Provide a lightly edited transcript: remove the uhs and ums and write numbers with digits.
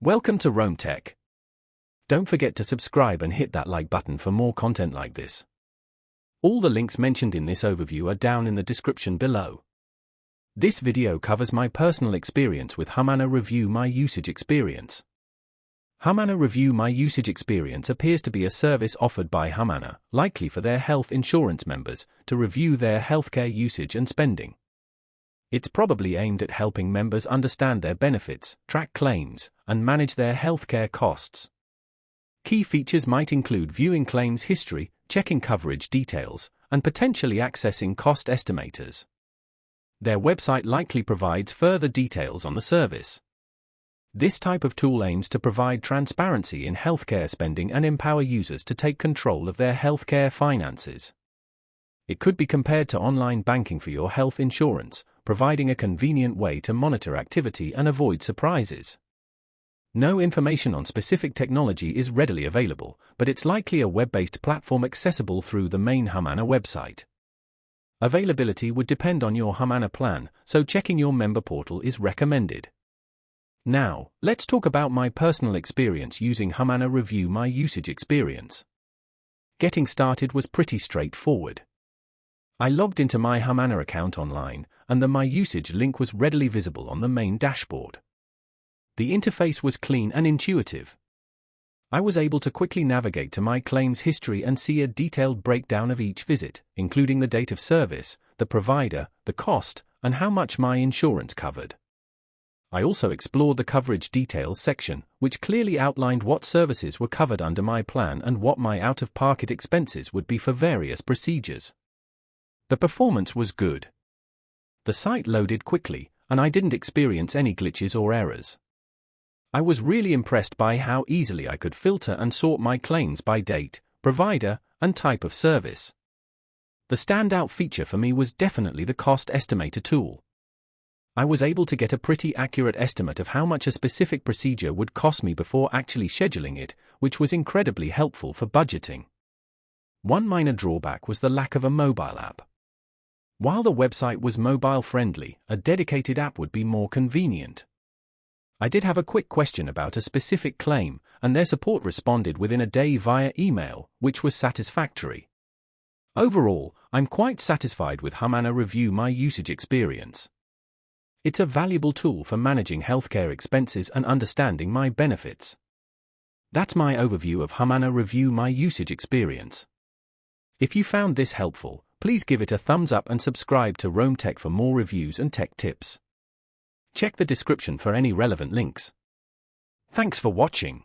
Welcome to Rome Tech. Don't forget to subscribe and hit that like button for more content like this. All the links mentioned in this overview are down in the description below. This video covers my personal experience with Humana Review My Usage Experience. Humana Review My Usage Experience appears to be a service offered by Humana, likely for their health insurance members, to review their healthcare usage and spending. It's probably aimed at helping members understand their benefits, track claims, and manage their healthcare costs. Key features might include viewing claims history, checking coverage details, and potentially accessing cost estimators. Their website likely provides further details on the service. This type of tool aims to provide transparency in healthcare spending and empower users to take control of their healthcare finances. It could be compared to online banking for your health insurance, providing a convenient way to monitor activity and avoid surprises. No information on specific technology is readily available, but it's likely a web-based platform accessible through the main Humana website. Availability would depend on your Humana plan, so checking your member portal is recommended. Now, let's talk about my personal experience using Humana Review My Usage Experience. Getting started was pretty straightforward. I logged into my Humana account online, and the My Usage link was readily visible on the main dashboard. The interface was clean and intuitive. I was able to quickly navigate to my claims history and see a detailed breakdown of each visit, including the date of service, the provider, the cost, and how much my insurance covered. I also explored the coverage details section, which clearly outlined what services were covered under my plan and what my out-of-pocket expenses would be for various procedures. The performance was good. The site loaded quickly, and I didn't experience any glitches or errors. I was really impressed by how easily I could filter and sort my claims by date, provider, and type of service. The standout feature for me was definitely the cost estimator tool. I was able to get a pretty accurate estimate of how much a specific procedure would cost me before actually scheduling it, which was incredibly helpful for budgeting. One minor drawback was the lack of a mobile app. While the website was mobile-friendly, a dedicated app would be more convenient. I did have a quick question about a specific claim, and their support responded within a day via email, which was satisfactory. Overall, I'm quite satisfied with Humana Review My Usage Experience. It's a valuable tool for managing healthcare expenses and understanding my benefits. That's my overview of Humana Review My Usage Experience. If you found this helpful, please give it a thumbs up and subscribe to Rome Tech for more reviews and tech tips. Check the description for any relevant links. Thanks for watching.